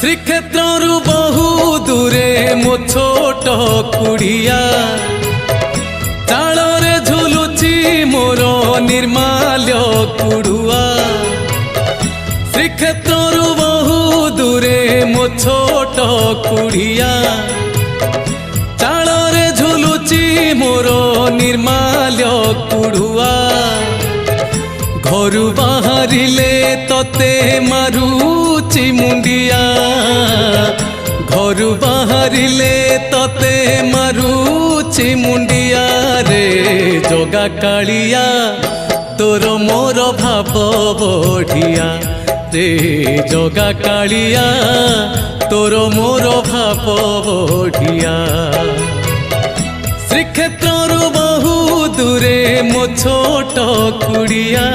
श्रीक्षेत्रु बहु दूरे मो छोट कुड़िया चाଳରେ झुलुची मोर निर्माल्य कुड़ुआ। श्रीक्षेत्रु बहु दूरे मो छोट कुड़िया चाଳରେ झुलुची मोर निर्माल्य कुड़ुआ। घरु बाहरिले तते मारुची मुंडिया घरु बाहरिले तते मारुची मुंडिया रे जगा कालिया तोर मोर भाव बढ़िया रे जगा कालिया तोर मोर भाव बढ़िया। श्रीक्षेत्रु बहु दूरे मो छोट कुड़िया।